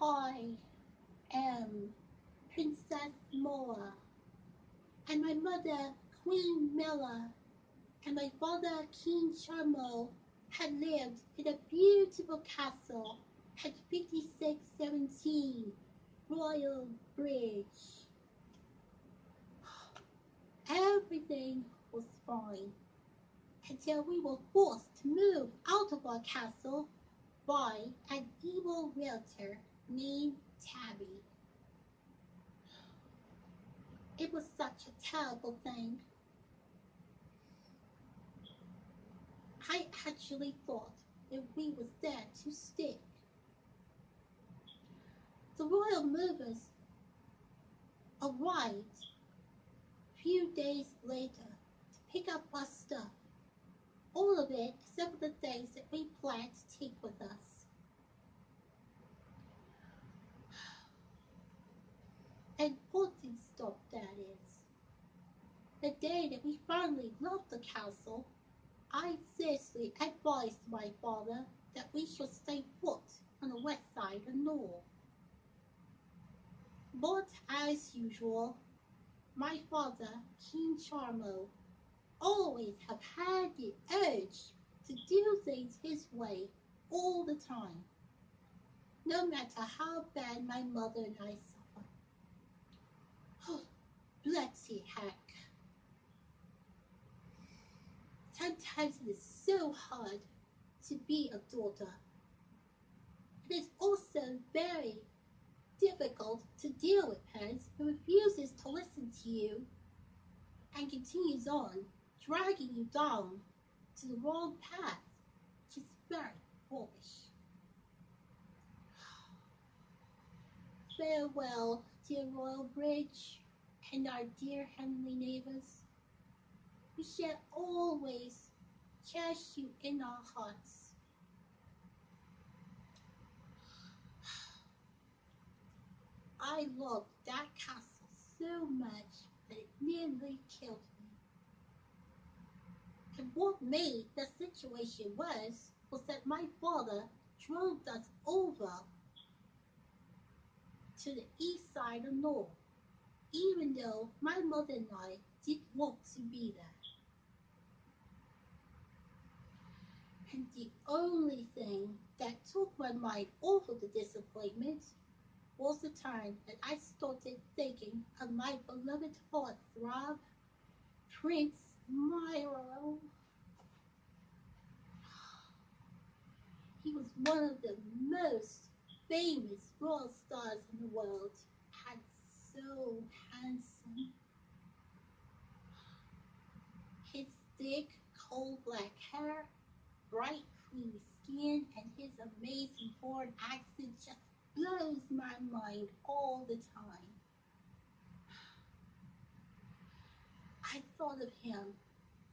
I am Princess Moa, and my mother, Queen Mela, and my father, King Charmo, had lived in a beautiful castle at 5617 Royal Bridge. Everything was fine until we were forced to move out of our castle by an evil realtor named Tabby. It was such a terrible thing. I actually thought that we was there to stay. The royal movers arrived a few days later to pick up our stuff. All of it except for the things that we planned to take with us. Important stuff, that is. The day that we finally left the castle, I seriously advised my father that we should stay put on the west side of North. But as usual, my father, King Charmo, always have had the urge to do things his way all the time, no matter how bad my mother and I suffer. Oh, bloody heck. Sometimes it is so hard to be a daughter. It is also very difficult to deal with parents who refuses to listen to you and continues on dragging you down to the wrong path, which is very foolish. Farewell, dear Royal Bridge, and our dear heavenly neighbors. We shall always cherish you in our hearts. I loved that castle so much that it nearly killed me. And what made the situation worse was that my father drove us over to the east side of North, even though my mother and I didn't want to be there. And the only thing that took my mind off of the disappointment was the time that I started thinking of my beloved heartthrob, Prince Milo. He was one of the most famous royal stars in the world, and so handsome. His thick, coal black hair, bright, creamy skin, and his amazing foreign accent just blows my mind all the time. I thought of him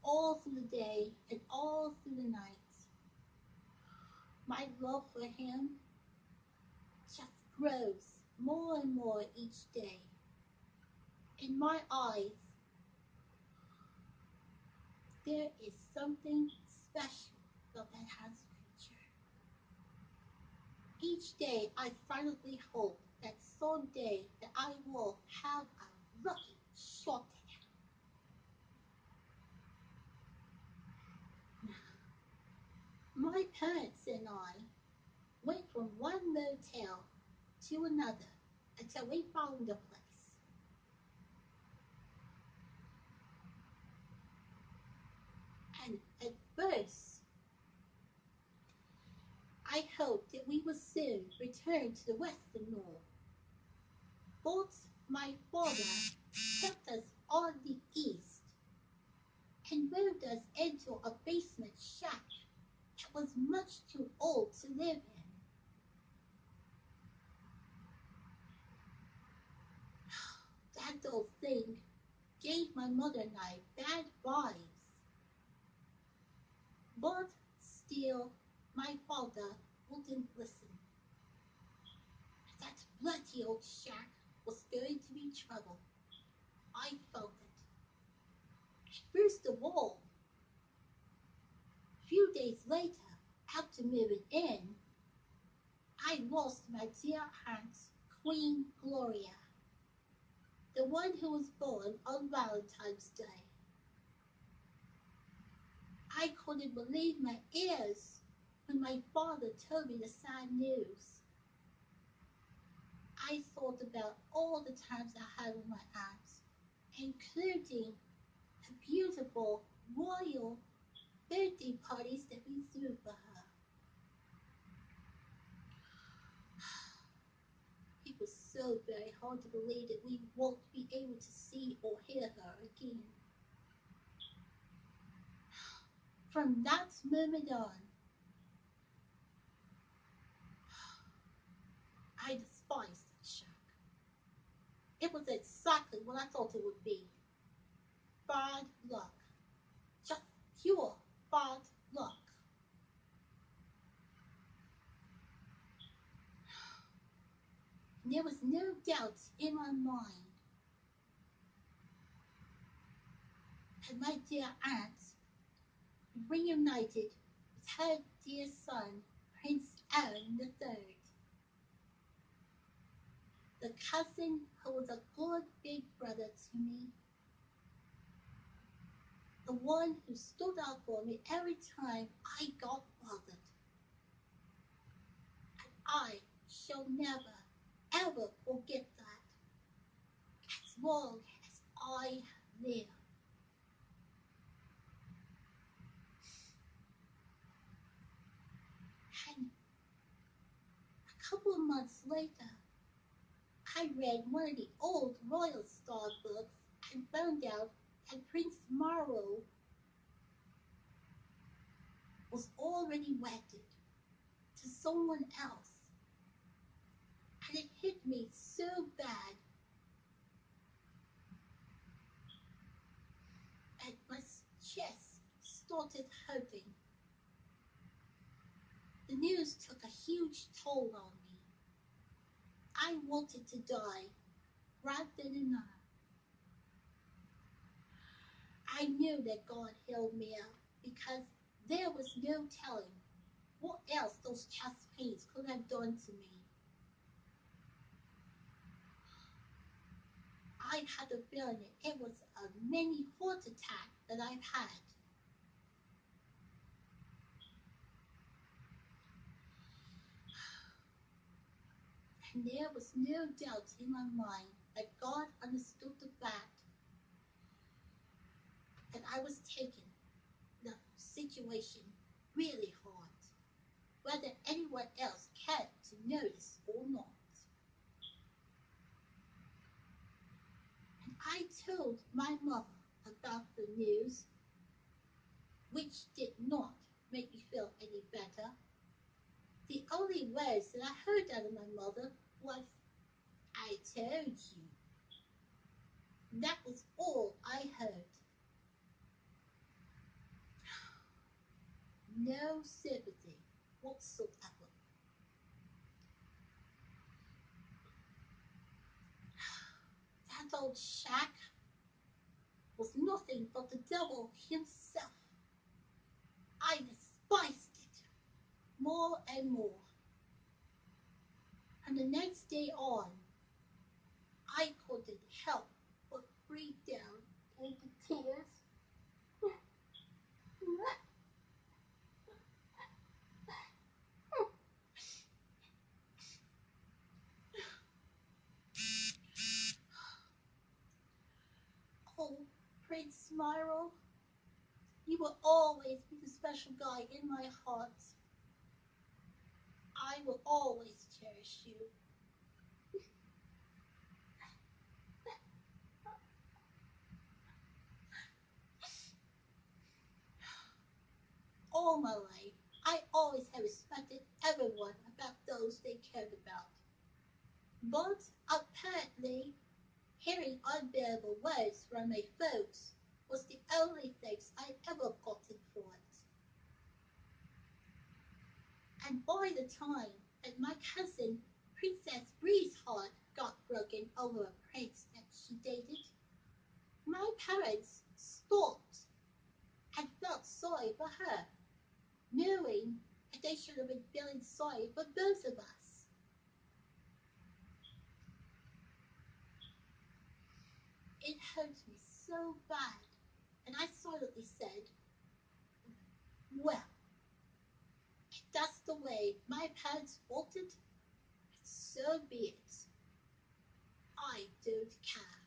all through the day and all through the night. My love for him just grows more and more each day. In my eyes, there is something special about that handsome creature. Each day I silently hope that someday that I will have a lucky shot at him. My parents and I went from one motel to another until we found a place. And at first, I hoped that we would soon return to the western North. But my father kept us on the east and moved us into a basement shack that was much too old to live in. That old thing gave my mother and I bad vibes. But still, my father wouldn't listen. That bloody old shack was going to be trouble. I felt it. First of all, a few days later, after moving in, I lost my dear aunt, Queen Gloria, the one who was born on Valentine's Day. I couldn't believe my ears when my father told me the sad news. I thought about all the times I had with my aunt, including the beautiful royal birthday parties that we threw for her. It was so very hard to believe that we won't be able to see or hear her again. From that moment on, I despised that shack. It was exactly what I thought it would be. Bad luck. Just pure bad luck. And there was no doubt in my mind that my dear aunt reunited with her dear son, Prince Aaron III, the cousin who was a good big brother to me, the one who stood up for me every time I got bothered. And I shall never, ever forget that as long as I live. And a couple of months later, I read one of the old Royal Star books and found out that Prince Marlon was already wedded to someone else. And it hit me so bad that my chest started hurting. The news took a huge toll on me. I wanted to die right then and there. I knew that God held me up because there was no telling what else those chest pains could have done to me. I had a feeling that it was a mini heart attack that I've had. And there was no doubt in my mind that God understood the fact that I was taking the situation really hard, whether anyone else cared to notice or not. And I told my mother about the news, which did not make me feel any better. The only words that I heard out of my mother was, "I told you." That was all I heard. No sympathy whatsoever. That old shack was nothing but the devil himself. I despised it more and more. And the next day on, I couldn't help but break down into tears. Oh, Prince Smyril, you will always be the special guy in my heart. I will always cherish you. All my life, I always have respected everyone about those they cared about. But apparently, hearing unbearable words from my folks was the only thanks I ever gotten for it. And by the time that my cousin Princess Bree's heart got broken over a prince that she dated, my parents stopped and felt sorry for her, knowing that they should have been feeling sorry for both of us. It hurt me so bad, and I silently said, well, if that's the way my parents want it, so be it. I don't care.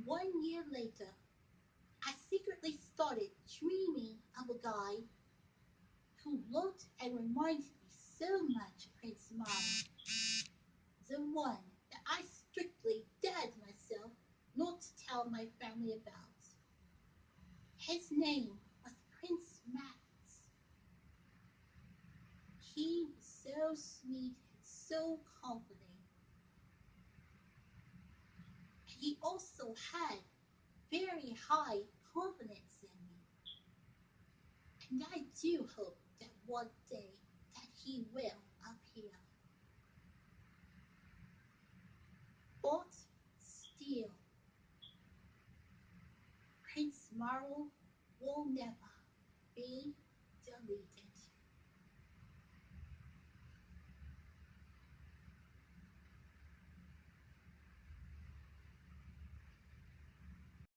1 year later, I secretly started dreaming of a guy who looked and reminded me so much of Prince Marlon, the one that I strictly dared myself not to tell my family about. His name was Prince Max. He was so sweet and so confident. And he also had very high confidence in me. And I do hope that one day that he will appear. But still, Prince Marvel will never be deleted.